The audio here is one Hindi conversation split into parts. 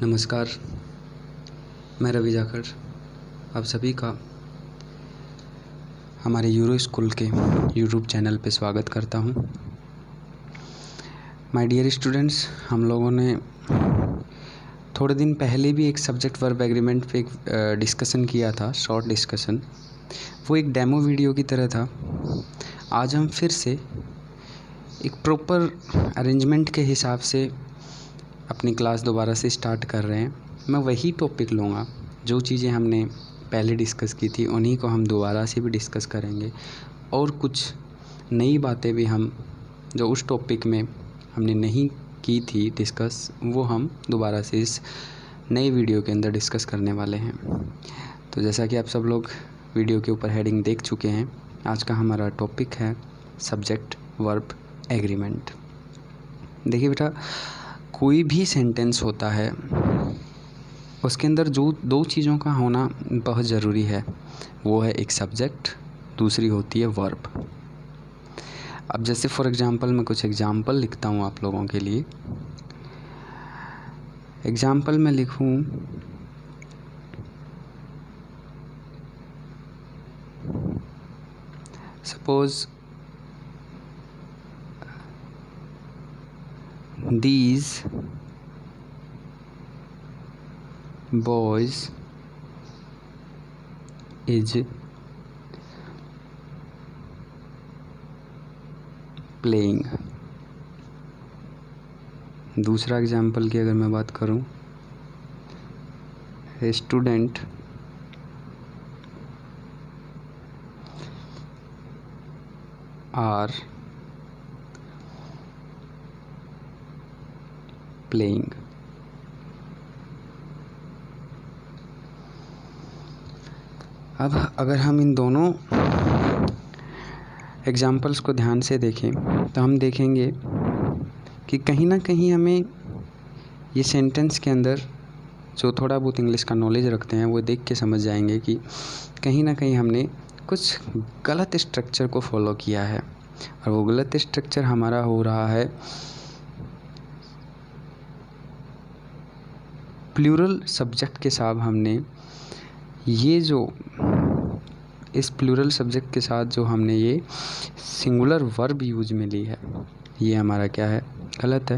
नमस्कार, मैं रवि जाखड़ आप सभी का हमारे यूरो स्कूल के यूट्यूब चैनल पे स्वागत करता हूँ। माय डियर स्टूडेंट्स, हम लोगों ने थोड़े दिन पहले भी एक सब्जेक्ट वर्ब एग्रीमेंट पे एक डिस्कशन किया था, शॉर्ट डिस्कशन। वो एक डेमो वीडियो की तरह था। आज हम फिर से एक प्रॉपर अरेंजमेंट के हिसाब से अपनी क्लास दोबारा से स्टार्ट कर रहे हैं। मैं वही टॉपिक लूँगा, जो चीज़ें हमने पहले डिस्कस की थी उन्हीं को हम दोबारा से भी डिस्कस करेंगे, और कुछ नई बातें भी हम जो उस टॉपिक में हमने नहीं की थी डिस्कस, वो हम दोबारा से इस नई वीडियो के अंदर डिस्कस करने वाले हैं। तो जैसा कि आप सब लोग वीडियो के ऊपर हेडिंग देख चुके हैं, आज का हमारा टॉपिक है सब्जेक्ट वर्ब एग्रीमेंट। देखिए बेटा, कोई भी सेंटेंस होता है उसके अंदर जो दो चीज़ों का होना बहुत ज़रूरी है, वो है एक सब्जेक्ट, दूसरी होती है वर्ब। अब जैसे फॉर एग्जांपल मैं कुछ एग्जांपल लिखता हूँ आप लोगों के लिए। एग्जांपल में लिखूँ suppose these boys is playing। दूसरा एग्जाम्पल की अगर मैं बात करूं, स्टूडेंट आर प्लेइंग। अब अगर हम इन दोनों एग्जाम्पल्स को ध्यान से देखें तो हम देखेंगे कि कहीं ना कहीं हमें ये सेंटेंस के अंदर जो थोड़ा बहुत इंग्लिश का नॉलेज रखते हैं वो देख के समझ जाएंगे कि कहीं ना कहीं हमने कुछ गलत स्ट्रक्चर को फॉलो किया है, और वो गलत स्ट्रक्चर हमारा हो रहा है प्लूरल सब्जेक्ट के साथ। हमने ये जो इस प्लूरल सब्जेक्ट के साथ जो हमने ये सिंगुलर वर्ब यूज में ली है, ये हमारा क्या है, गलत है।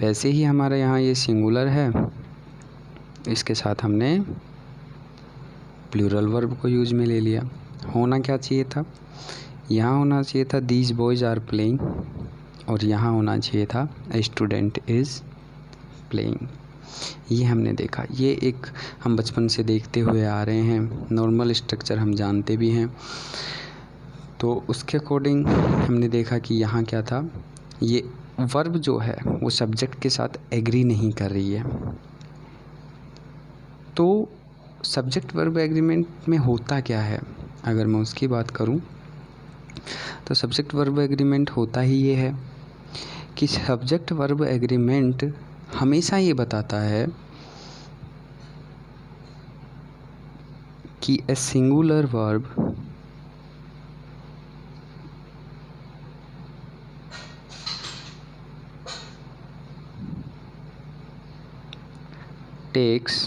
वैसे ही हमारे यहाँ ये सिंगुलर है, इसके साथ हमने प्लूरल वर्ब को यूज में ले लिया। होना क्या चाहिए था, यहाँ होना चाहिए था दीज बॉयज़ आर प्लेइंग, और यहाँ होना चाहिए था स्टूडेंट इज़ प्लेइंग। ये हमने देखा, ये एक हम बचपन से देखते हुए आ रहे हैं, नॉर्मल स्ट्रक्चर हम जानते भी हैं। तो उसके अकॉर्डिंग हमने देखा कि यहाँ क्या था, ये वर्ब जो है वो सब्जेक्ट के साथ एग्री नहीं कर रही है। तो सब्जेक्ट वर्ब एग्रीमेंट में होता क्या है, अगर मैं उसकी बात करूं तो सब्जेक्ट वर्ब एग्रीमेंट होता ही ये है कि सब्जेक्ट वर्ब एग्रीमेंट हमेशा ये बताता है कि a singular verb takes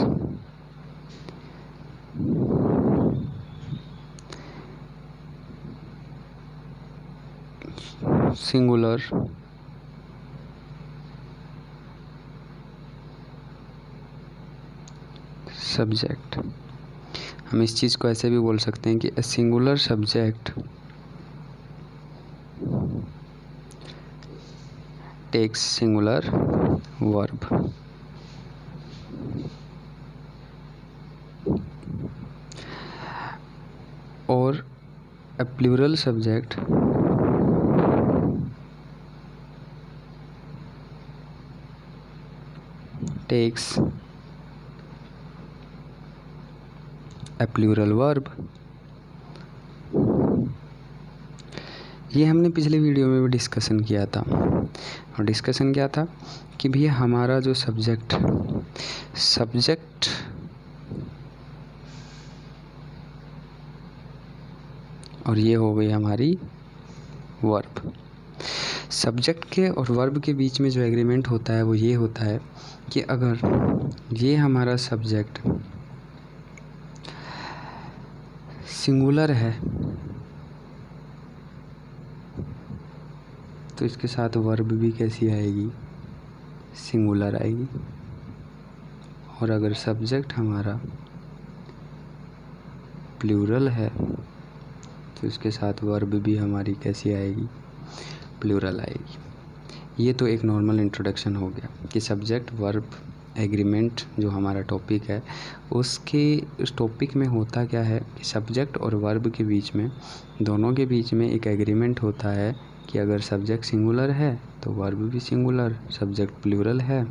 singular subject. हम इस चीज़ को ऐसे भी बोल सकते हैं कि a singular subject takes singular verb. और a plural subject takes a plural verb. ये हमने पिछले वीडियो में भी डिस्कशन किया था, और डिस्कशन क्या था कि भैया हमारा जो सब्जेक्ट और ये हो गई हमारी वर्ब। सब्जेक्ट के और वर्ब के बीच में जो एग्रीमेंट होता है वो ये होता है कि अगर ये हमारा सब्जेक्ट सिंगुलर है तो इसके साथ वर्ब भी कैसी आएगी, सिंगुलर आएगी। और अगर सब्जेक्ट हमारा प्लूरल है तो इसके साथ वर्ब भी हमारी कैसी आएगी, प्लूरल आएगी। ये तो एक नॉर्मल इंट्रोडक्शन हो गया कि सब्जेक्ट वर्ब एग्रीमेंट जो हमारा टॉपिक है उस टॉपिक में होता क्या है कि सब्जेक्ट और वर्ब के बीच में, दोनों के बीच में एक एग्रीमेंट होता है कि अगर सब्जेक्ट सिंगुलर है तो वर्ब भी सिंगुलर, सब्जेक्ट प्लूरल है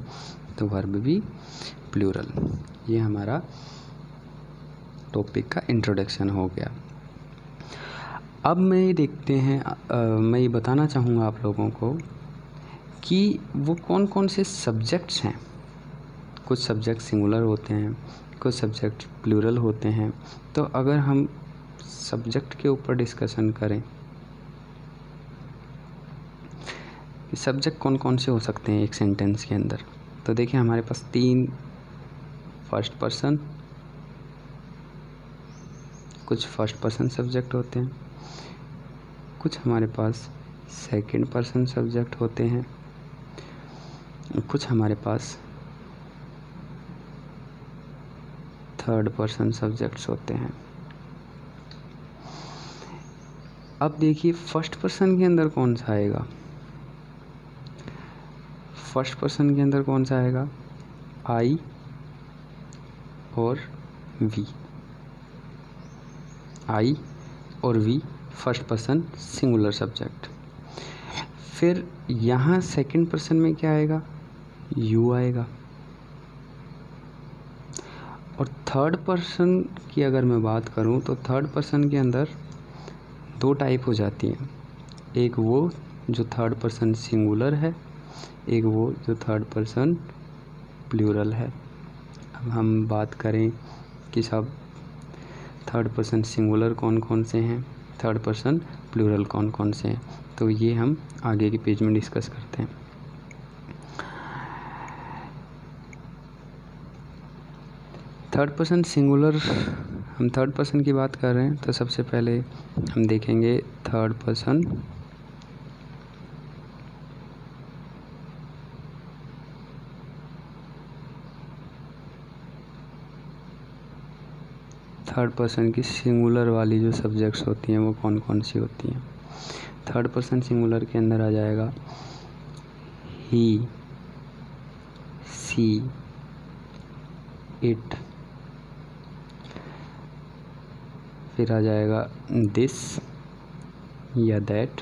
तो वर्ब भी प्लूरल। ये हमारा टॉपिक का इंट्रोडक्शन हो गया। अब मैं ये देखते हैं, मैं ये बताना चाहूँगा आप लोगों को कि वो कौन कौन से सब्जेक्ट्स हैं। कुछ सब्जेक्ट सिंगुलर होते हैं, कुछ सब्जेक्ट प्लूरल होते हैं। तो अगर हम सब्जेक्ट के ऊपर डिस्कशन करें कि सब्जेक्ट कौन कौन से हो सकते हैं एक सेंटेंस के अंदर, तो देखिए हमारे पास 3 फर्स्ट पर्सन, कुछ फर्स्ट पर्सन सब्जेक्ट होते हैं, कुछ हमारे पास सेकंड पर्सन सब्जेक्ट होते हैं, कुछ हमारे पास थर्ड पर्सन सब्जेक्ट्स होते हैं। अब देखिए फर्स्ट पर्सन के अंदर कौन सा आएगा, फर्स्ट पर्सन के अंदर कौन सा आएगा, आई और वी। आई और we first person singular subject. फिर यहाँ सेकंड पर्सन में क्या आएगा, यू आएगा। और थर्ड पर्सन की अगर मैं बात करूँ तो थर्ड पर्सन के अंदर 2 टाइप हो जाती हैं, एक वो जो थर्ड पर्सन सिंगुलर है, एक वो जो थर्ड पर्सन प्लूरल है। अब हम बात करें कि सब थर्ड पर्सन सिंगुलर कौन कौन से हैं, थर्ड पर्सन प्लूरल कौन कौन से हैं, तो ये हम आगे के पेज में डिस्कस करते हैं। थर्ड पर्सन सिंगुलर, हम थर्ड पर्सन की बात कर रहे हैं तो सबसे पहले हम देखेंगे थर्ड पर्सन की सिंगुलर वाली जो सब्जेक्ट्स होती हैं वो कौन कौन सी होती हैं। थर्ड पर्सन सिंगुलर के अंदर आ जाएगा ही, सी, इट, फिर आ जाएगा दिस या दैट,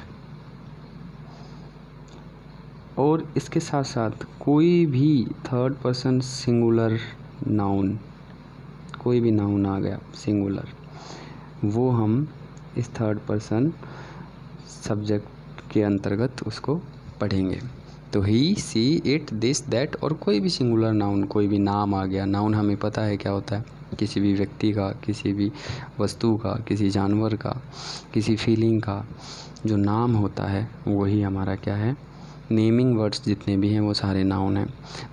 और इसके साथ साथ कोई भी थर्ड पर्सन सिंगुलर नाउन, कोई भी नाउन आ गया सिंगुलर, वो हम इस थर्ड पर्सन सब्जेक्ट के अंतर्गत उसको पढ़ेंगे। तो ही, सी, इट, दिस, दैट, और कोई भी सिंगुलर नाउन, कोई भी नाम आ गया। नाउन हमें पता है क्या होता है, किसी भी व्यक्ति का, किसी भी वस्तु का, किसी जानवर का, किसी फीलिंग का जो नाम होता है वही हमारा क्या है, नेमिंग वर्ड्स जितने भी हैं वो सारे नाउन हैं।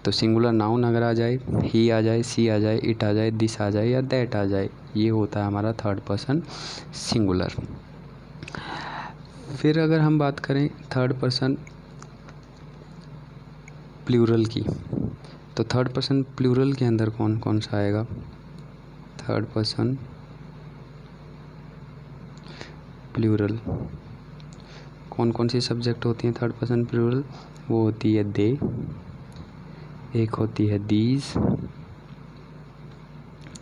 तो सिंगुलर नाउन अगर आ जाए, ही आ जाए, सी आ जाए, इट आ जाए, दिस आ जाए या दैट आ जाए, ये होता है हमारा थर्ड पर्सन सिंगुलर। फिर अगर हम बात करें थर्ड पर्सन प्लूरल की, तो थर्ड पर्सन प्लूरल के अंदर कौन कौन सा आएगा, थर्ड पर्सन प्लूरल कौन कौन सी सब्जेक्ट होती हैं थर्ड पर्सन प्लूरल, वो होती है दे, एक होती है दीज,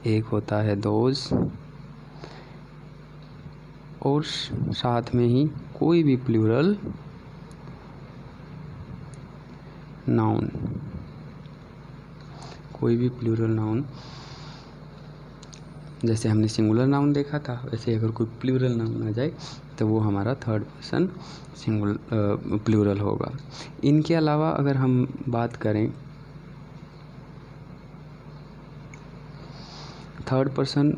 एक होता है दोज, और साथ में ही कोई भी प्लूरल नाउन, कोई भी प्लूरल नाउन। जैसे हमने सिंगुलर नाउन देखा था, वैसे अगर कोई प्लूरल नाउन आ जाए तो वो हमारा थर्ड पर्सन प्लूरल होगा। इनके अलावा अगर हम बात करें थर्ड पर्सन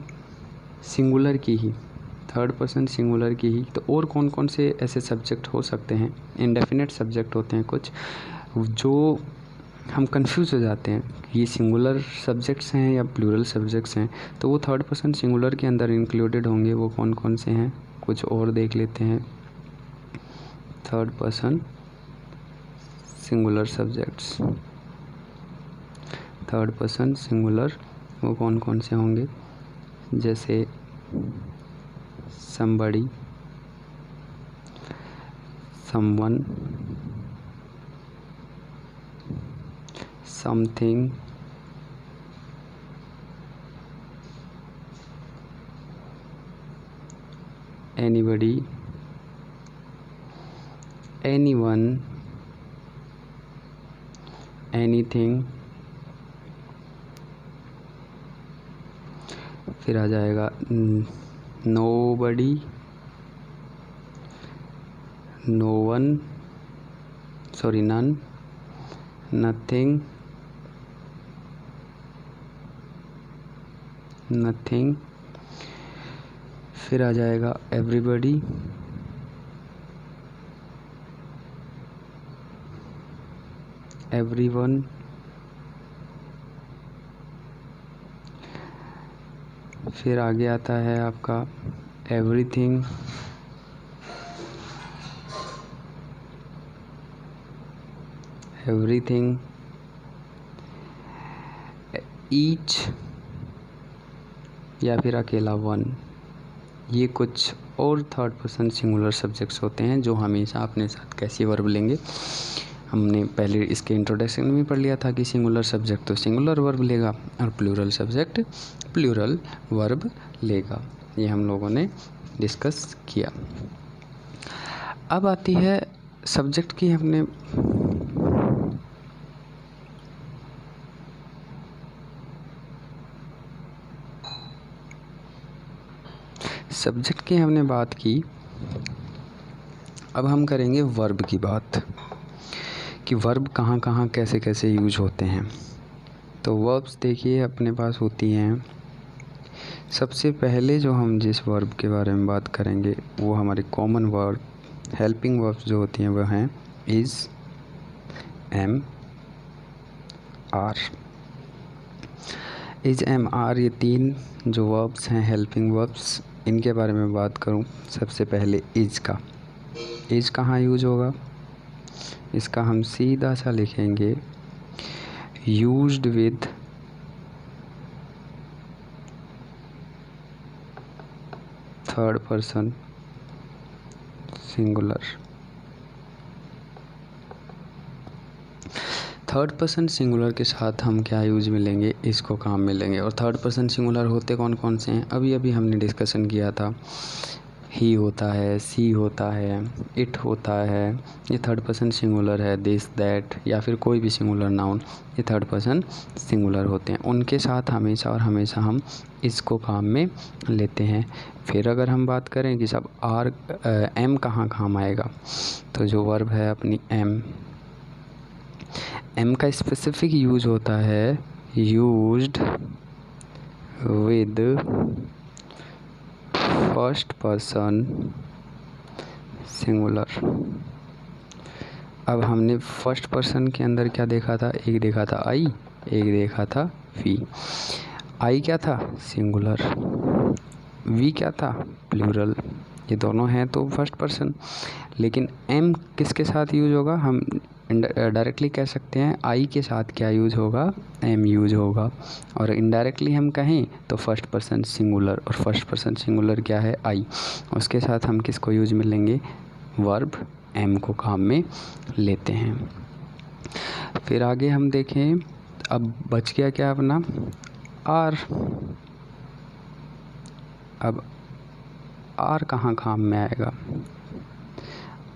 सिंगुलर की ही, थर्ड पर्सन सिंगुलर की ही। तो और कौन कौन से ऐसे सब्जेक्ट हो सकते हैं, इंडेफिनेट सब्जेक्ट होते हैं कुछ, जो हम कंफ्यूज हो जाते हैं ये सिंगुलर सब्जेक्ट्स हैं या प्लूरल सब्जेक्ट्स हैं, तो वो थर्ड पर्सन सिंगुलर के अंदर इंक्लूडेड होंगे। वो कौन कौन से हैं, कुछ और देख लेते हैं। Third person singular subjects, third person singular वो कौन कौन से होंगे, जैसे somebody, someone, something, anybody, anyone, anything, फिर आ जाएगा nobody, no one, sorry none, nothing, nothing, फिर आ जाएगा everybody, everyone, फिर आगे आता है आपका एवरीथिंग, एवरीथिंग, ईच या फिर अकेला वन। ये कुछ और थर्ड पर्सन सिंगुलर सब्जेक्ट्स होते हैं जो हमेशा अपने साथ कैसे वर्ब लेंगे। हमने पहले इसके इंट्रोडक्शन में पढ़ लिया था कि सिंगुलर सब्जेक्ट तो सिंगुलर वर्ब लेगा और प्लूरल सब्जेक्ट प्लूरल वर्ब लेगा। ये हम लोगों ने डिस्कस किया। अब आती है सब्जेक्ट की हमने बात की। अब हम करेंगे वर्ब की बात कि वर्ब कहाँ कहाँ कैसे कैसे यूज होते हैं। तो वर्ब्स देखिए अपने पास होती हैं। सबसे पहले जो हम जिस वर्ब के बारे में बात करेंगे वो हमारे कॉमन वर्ब, हेल्पिंग वर्ब्स जो होती हैं वह हैं is, am, are. Is, am, are ये तीन जो वर्ब्स हैं हेल्पिंग वर्ब्स, इनके बारे में बात करूं। सबसे पहले इज़ का, इज़ कहाँ यूज होगा, इसका हम सीधा सा लिखेंगे used with third person singular. Third person singular के साथ हम क्या यूज मिलेंगे, इसको काम मिलेंगे। और थर्ड पर्सन सिंगुलर होते कौन कौन से हैं, अभी अभी हमने डिस्कशन किया था। ही होता है, सी होता है, इट होता है, ये थर्ड पर्सन सिंगुलर है। दिस, दैट या फिर कोई भी सिंगुलर नाउन ये थर्ड पर्सन सिंगुलर होते हैं। उनके साथ हमेशा और हमेशा हम इसको काम में लेते हैं। फिर अगर हम बात करें कि सब आर, एम कहाँ काम आएगा, तो जो वर्ब है अपनी एम, एम का स्पेसिफिक यूज होता है used with first person singular. अब हमने फर्स्ट पर्सन के अंदर क्या देखा था, एक देखा था आई, एक देखा था वी। आई क्या था, सिंगुलर, वी क्या था, प्लूरल। ये दोनों हैं तो फर्स्ट पर्सन। लेकिन एम किसके साथ यूज होगा, हम डायरेक्टली कह सकते हैं आई के साथ क्या यूज होगा, एम यूज होगा। और इनडायरेक्टली हम कहें तो फर्स्ट पर्सन सिंगुलर, और फर्स्ट पर्सन सिंगुलर क्या है, आई, उसके साथ हम किसको यूज में लेंगे, वर्ब एम को काम में लेते हैं। फिर आगे हम देखें, अब बच गया क्या अपना आर। अब आर कहाँ काम में आएगा,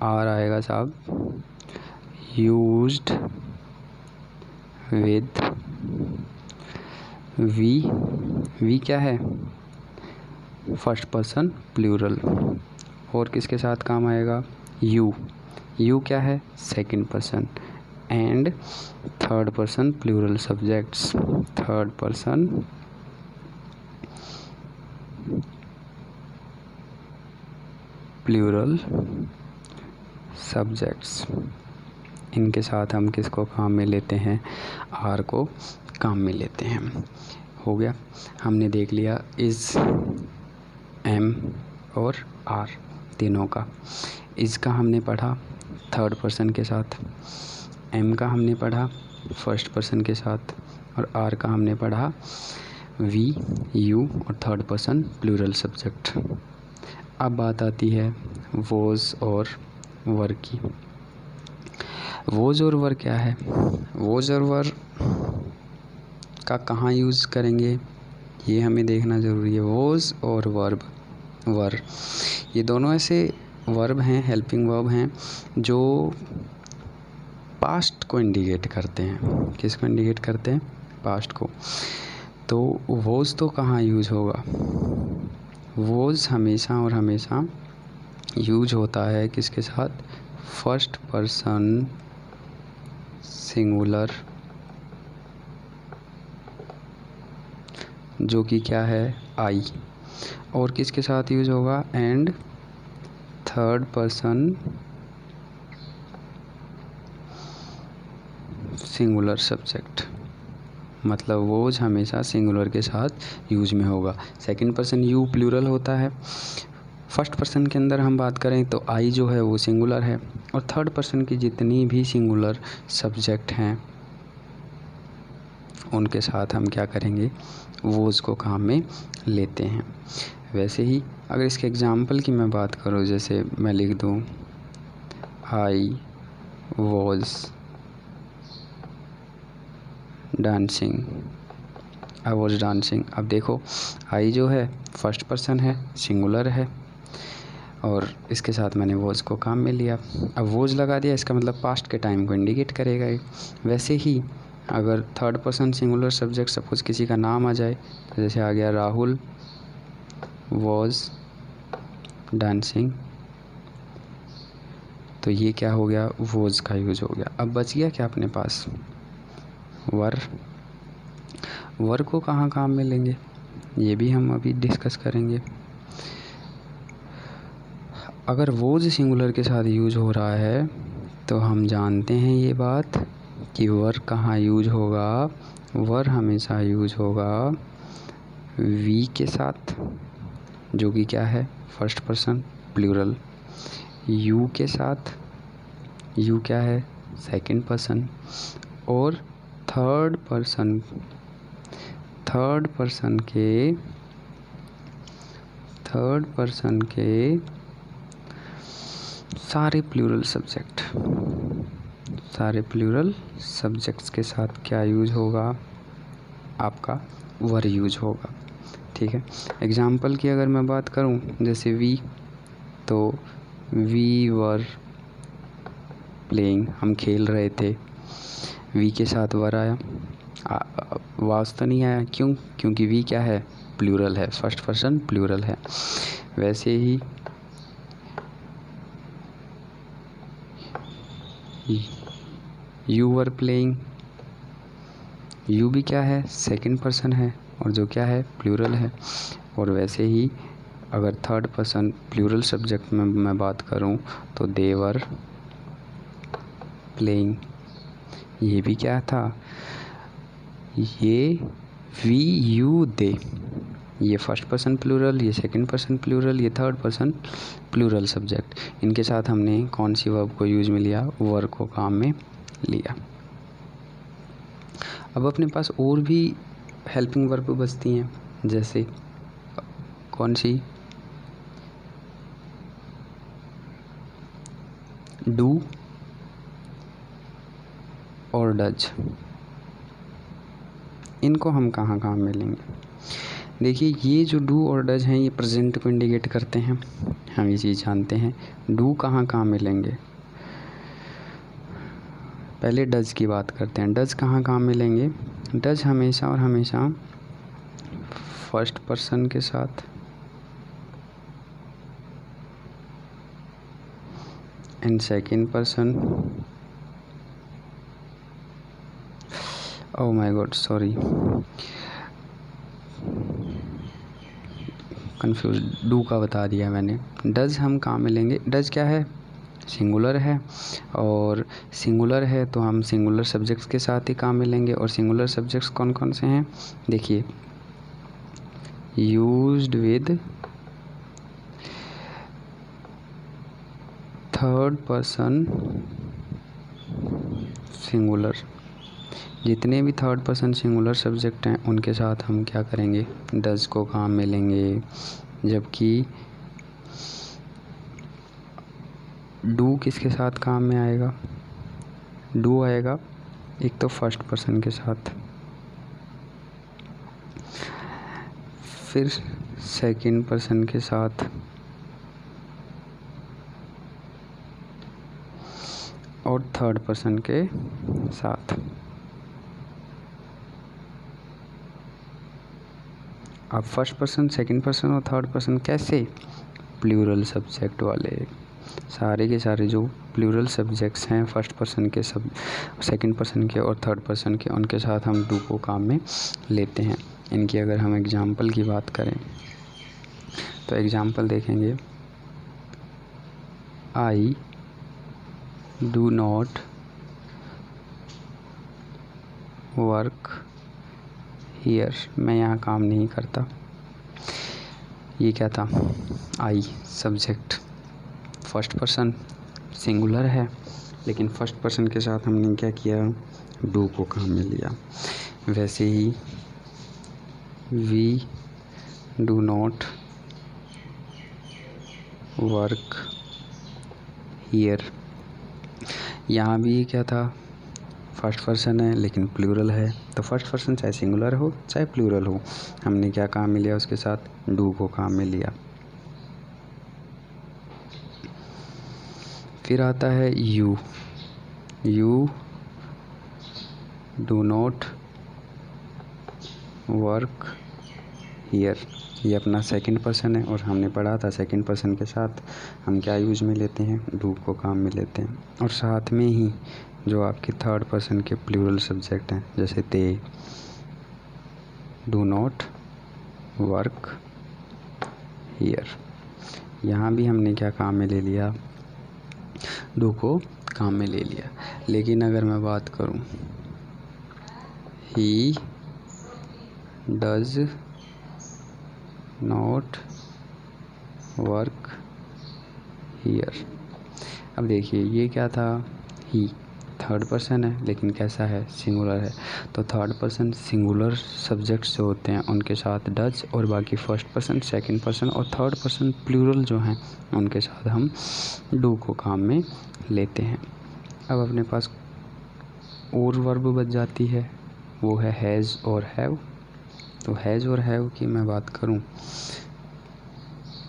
आर आएगा साहब यूज्ड विद वी। वी क्या है, फर्स्ट पर्सन प्लूरल। और किसके साथ काम आएगा, यू, यू क्या है, second person. And third person plural subjects, third person plural subjects. इनके साथ हम किसको काम में लेते हैं? आर को काम में लेते हैं। हो गया, हमने देख लिया इज़, एम और आर तीनों का। इज़ का हमने पढ़ा थर्ड पर्सन के साथ, एम का हमने पढ़ा फर्स्ट पर्सन के साथ, और आर का हमने पढ़ा वी, यू और थर्ड पर्सन प्लूरल सब्जेक्ट। अब बात आती है वोज और वर की। वोज और वर क्या है? वोज और वर का कहाँ यूज़ करेंगे ये हमें देखना ज़रूरी है। वोज और वर ये दोनों ऐसे वर्ब हैं, हेल्पिंग वर्ब हैं, जो पास्ट को इंडिकेट करते हैं। किसको इंडिकेट करते हैं? पास्ट को। तो वोज तो कहाँ यूज होगा? वोज हमेशा और हमेशा यूज होता है किसके साथ? फर्स्ट पर्सन सिंगुलर, जो कि क्या है? आई। और किसके साथ यूज होगा? And third person singular subject. मतलब वोज हमेशा सिंगुलर के साथ यूज में होगा। सेकंड पर्सन यू प्लूरल होता है। फर्स्ट पर्सन के अंदर हम बात करें तो आई जो है वो सिंगुलर है, और थर्ड पर्सन की जितनी भी सिंगुलर सब्जेक्ट हैं उनके साथ हम क्या करेंगे? वोज को काम में लेते हैं। वैसे ही अगर इसके एग्जाम्पल की मैं बात करूँ, जैसे मैं लिख दूँ I was dancing, I was dancing. अब देखो आई जो है फर्स्ट पर्सन है, सिंगुलर है, और इसके साथ मैंने वॉज को काम में लिया। अब वॉज लगा दिया, इसका मतलब पास्ट के टाइम को इंडिकेट करेगा ये। वैसे ही अगर third person singular subject suppose किसी का नाम आ जाए, तो जैसे आ गया राहुल वॉज डांसिंग, तो ये क्या हो गया? वॉज का यूज हो गया। अब बच गया क्या अपने पास? वर को कहाँ काम में लेंगे ये भी हम अभी डिस्कस करेंगे। अगर वोज सिंगुलर के साथ यूज हो रहा है तो हम जानते हैं ये बात कि वर कहाँ यूज होगा? वर हमेशा यूज होगा वी के साथ, जो कि क्या है? First person plural. यू के साथ, यू क्या है? Second person. और थर्ड पर्सन के सारे प्लूरल सब्जेक्ट्स के साथ क्या यूज होगा? आपका वर यूज होगा। ठीक है। एग्जाम्पल की अगर मैं बात करूं, जैसे वी, तो वी वर प्लेइंग, हम खेल रहे थे। वी के साथ वर आया, वाज तो नहीं आया। क्यों? क्योंकि वी क्या है? प्लूरल है, फर्स्ट पर्सन प्लूरल है। वैसे ही यू वर प्लेइंग, यू भी क्या है? सेकंड पर्सन है, और जो क्या है? प्लूरल है। और वैसे ही अगर थर्ड पर्सन प्लूरल सब्जेक्ट में मैं बात करूं तो दे वर प्लेइंग, ये भी क्या था? ये वी यू दे, ये फर्स्ट पर्सन प्लूरल, ये सेकंड पर्सन प्लूरल, ये थर्ड पर्सन प्लूरल सब्जेक्ट। इनके साथ हमने कौन सी वर्ब को यूज में लिया? वर को काम में लिया। अब अपने पास और भी हेल्पिंग वर्ब बचती हैं, जैसे कौन सी? डू और डज। इनको हम कहाँ काम में लेंगे? देखिए, ये जो डू और डज हैं ये प्रेजेंट को इंडिकेट करते हैं, हम ये चीज़ जानते हैं। डू कहाँ काम में लेंगे? पहले डज की बात करते हैं। डज कहाँ काम में लेंगे? डज हमेशा और हमेशा फर्स्ट पर्सन के साथ and second person, oh my God sorry, confuse, do का बता दिया मैंने। डज हम कहाँ मिलेंगे, डज क्या है, सिंगुलर है, और सिंगुलर है तो हम सिंगुलर सब्जेक्ट्स के साथ ही काम मिलेंगे। और सिंगुलर सब्जेक्ट्स कौन कौन से हैं, देखिए, used with third person singular. जितने भी थर्ड पर्सन सिंगुलर सब्जेक्ट हैं उनके साथ हम क्या करेंगे, डज को काम मिलेंगे। जबकि डू किसके साथ काम में आएगा, डू आएगा एक तो फर्स्ट पर्सन के साथ, फिर सेकंड पर्सन के साथ, और थर्ड पर्सन के साथ। अब फर्स्ट पर्सन, सेकंड पर्सन और थर्ड पर्सन कैसे, प्लूरल सब्जेक्ट वाले, सारे के सारे जो प्लूरल सब्जेक्ट्स हैं फर्स्ट पर्सन के, सब सेकंड पर्सन के और थर्ड पर्सन के, उनके साथ हम डू को काम में लेते हैं। इनकी अगर हम एग्जाम्पल की बात करें तो एग्जाम्पल देखेंगे, I do not work here, मैं यहाँ काम नहीं करता। ये क्या था, I subject, first person singular है, लेकिन फर्स्ट पर्सन के साथ हमने क्या किया, डू को काम में लिया। वैसे ही we do not work here, यहाँ भी क्या था, फर्स्ट पर्सन है लेकिन प्लूरल है, तो फर्स्ट पर्सन चाहे सिंगुलर हो चाहे प्लूरल हो, हमने क्या काम में लिया, उसके साथ डू को काम में लिया। फिर आता है you, you do not work here, ये अपना सेकंड पर्सन है और हमने पढ़ा था सेकंड पर्सन के साथ हम क्या यूज में लेते हैं, डू को काम में लेते हैं। और साथ में ही जो आपके थर्ड पर्सन के प्लूरल सब्जेक्ट हैं, जैसे they do not work here, यहाँ भी हमने क्या काम में ले लिया, डू को काम में ले लिया। लेकिन अगर मैं बात करूँ, he does not work here, अब देखिए ये क्या था, ही थर्ड पर्सन है लेकिन कैसा है, सिंगुलर है, तो थर्ड पर्सन सिंगुलर सब्जेक्ट्स जो होते हैं उनके साथ डज, और बाकी फर्स्ट पर्सन, सेकंड पर्सन और थर्ड पर्सन प्लूरल जो हैं उनके साथ हम डू को काम में लेते हैं। अब अपने पास और वर्ब बच जाती है, वो है हैज़ और हैव। तो हैज़ और हैव की मैं बात करूं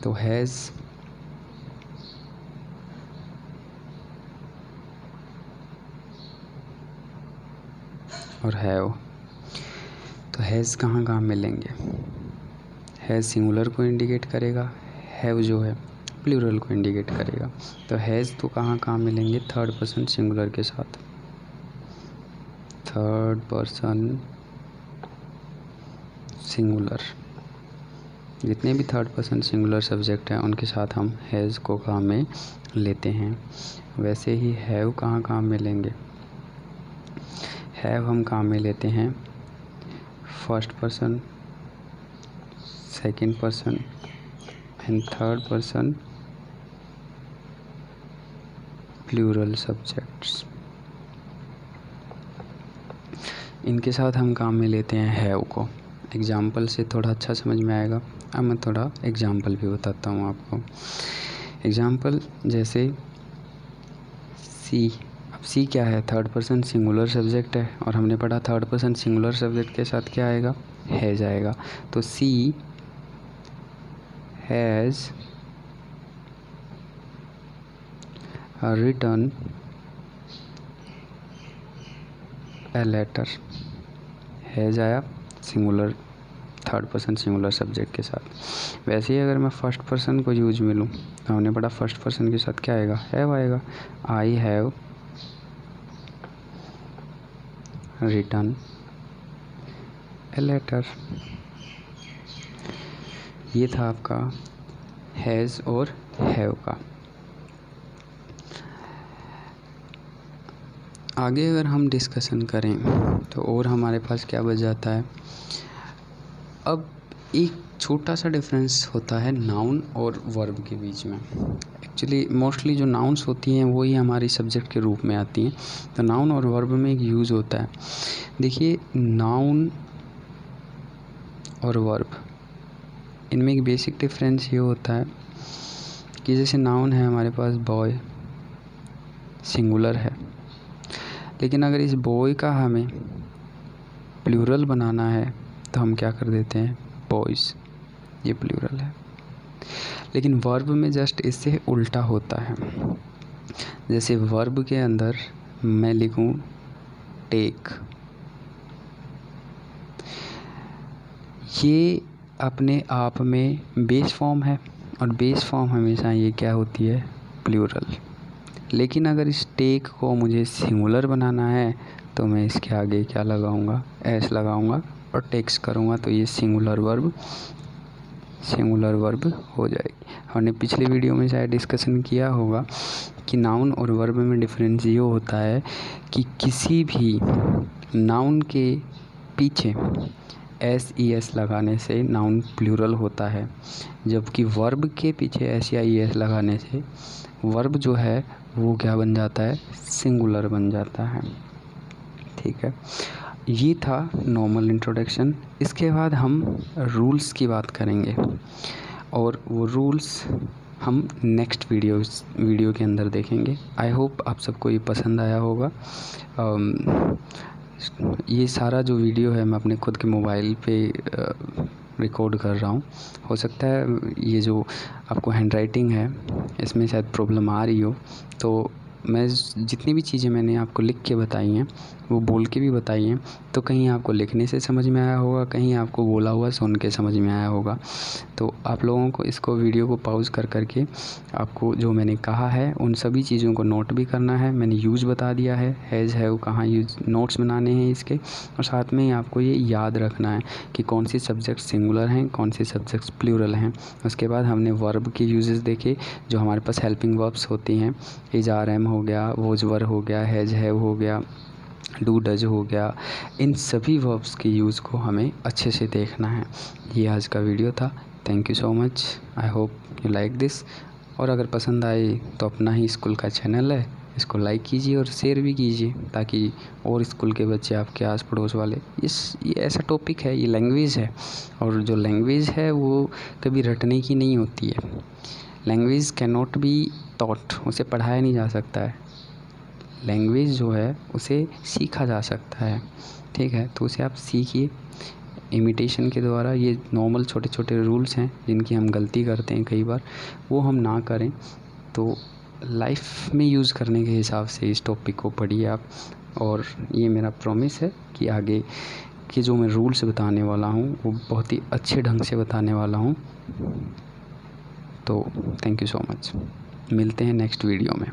तो हैज़ और हैव, तो हैज़ कहाँ कहाँ मिलेंगे, हैज़ सिंगुलर को इंडिकेट करेगा, हैव जो है प्लूरल को इंडिकेट करेगा। तो हैज़ तो कहाँ कहाँ मिलेंगे, थर्ड पर्सन सिंगुलर के साथ, थर्ड पर्सन सिंगुलर, जितने भी थर्ड पर्सन सिंगुलर सब्जेक्ट हैं उनके साथ हम हैज़ को काम में लेते हैं। वैसे ही हैव कहाँ काम में लेंगे, हैव हम काम में लेते हैं first person, second person and third person plural subjects, इनके साथ हम काम में लेते हैं हैव को। एग्जाम्पल से थोड़ा अच्छा समझ में आएगा। अब मैं थोड़ा एग्जाम्पल भी बताता हूँ आपको। एग्जाम्पल जैसे सी, अब सी क्या है, थर्ड पर्सन सिंगुलर सब्जेक्ट है और हमने पढ़ा थर्ड पर्सन सिंगुलर सब्जेक्ट के साथ क्या आएगा, हैज़ आएगा। तो she has written a letter, has आया singular third person singular subject के साथ। वैसे ही अगर मैं फर्स्ट पर्सन को यूज में लूँ तो हमने पढ़ा फर्स्ट पर्सन के साथ क्या आएगा, हैव आएगा। I have written a letter. ये था आपका हैज़ और हैव का। आगे अगर हम डिस्कशन करें तो और हमारे पास क्या बच जाता है। अब एक छोटा सा डिफरेंस होता है नाउन और वर्ब के बीच में। एक्चुअली मोस्टली जो नाउन्स होती हैं वही हमारी सब्जेक्ट के रूप में आती हैं, तो नाउन और वर्ब में एक यूज़ होता है। देखिए, नाउन और वर्ब, इनमें एक बेसिक डिफरेंस ये होता है कि जैसे नाउन है हमारे पास बॉय, सिंगुलर है, लेकिन अगर इस बॉय का हमें प्लूरल बनाना है तो हम क्या कर देते हैं, बॉयज़, ये प्लूरल है। लेकिन वर्ब में जस्ट इससे उल्टा होता है। जैसे वर्ब के अंदर मैं लिखूं टेक, ये अपने आप में बेस फॉर्म है और बेस फॉर्म हमेशा ये क्या होती है, प्लूरल। लेकिन अगर इस टेक को मुझे सिंगुलर बनाना है तो मैं इसके आगे क्या लगाऊंगा, एस लगाऊंगा और टेक्स करूंगा, तो ये सिंगुलर वर्ब हो जाएगी। हमने पिछले वीडियो में शायद डिस्कशन किया होगा कि नाउन और वर्ब में डिफरेंस ये होता है कि किसी भी नाउन के पीछे एस लगाने से नाउन प्लूरल होता है, जबकि वर्ब के पीछे एस लगाने से वर्ब जो है वो क्या बन जाता है, सिंगुलर बन जाता है। ठीक है, ये था नॉर्मल इंट्रोडक्शन। इसके बाद हम रूल्स की बात करेंगे और वो रूल्स हम नेक्स्ट वीडियो के अंदर देखेंगे। आई होप आप सबको ये पसंद आया होगा। ये सारा जो वीडियो है मैं अपने खुद के मोबाइल पे रिकॉर्ड कर रहा हूँ। हो सकता है ये जो आपको हैंडराइटिंग है इसमें शायद प्रॉब्लम आ रही हो, तो मैं जितनी भी चीज़ें मैंने आपको लिख के बताई हैं वो बोल के भी बताई हैं, तो कहीं आपको लिखने से समझ में आया होगा, कहीं आपको बोला हुआ सुन के समझ में आया होगा। तो आप लोगों को इसको वीडियो को पॉज कर करके आपको जो मैंने कहा है उन सभी चीज़ों को नोट भी करना है। मैंने यूज़ बता दिया है, हैज़ हैव कहाँ यूज़, नोट्स बनाने हैं इसके, और साथ में ही आपको ये याद रखना है कि कौन सी सब्जेक्ट सिंगुलर हैं, कौन सी सब्जेक्ट्स प्लूरल हैं। उसके बाद हमने वर्ब के यूजेस देखे, जो हमारे पास हेल्पिंग वर्ब्स होती हैं, इज आर एम हो गया, वोज वर हो गया, हैज़ हैव हो गया, डू डज हो गया। इन सभी वर्ब्स के यूज़ को हमें अच्छे से देखना है। ये आज का वीडियो था। Thank you so much, I hope you like this. और अगर पसंद आए तो अपना ही स्कूल का चैनल है, इसको लाइक कीजिए और शेयर भी कीजिए, ताकि और स्कूल के बच्चे आपके आस पड़ोस वाले, ये ऐसा टॉपिक है, ये लैंग्वेज है, और जो लैंग्वेज है वो कभी रटने की नहीं होती है। Language can not be taught, उसे पढ़ाया नहीं जा सकता है। लैंग्वेज जो है उसे सीखा जा सकता है। ठीक है, तो उसे आप सीखिए इमिटेशन के द्वारा। ये नॉर्मल छोटे छोटे रूल्स हैं जिनकी हम गलती करते हैं कई बार, वो हम ना करें। तो लाइफ में यूज़ करने के हिसाब से इस टॉपिक को पढ़िए आप। और ये मेरा प्रॉमिस है कि आगे के जो मैं रूल्स बताने वाला हूँ वो बहुत ही अच्छे ढंग से बताने वाला हूँ। तो थैंक यू सो मच, मिलते हैं नेक्स्ट वीडियो में।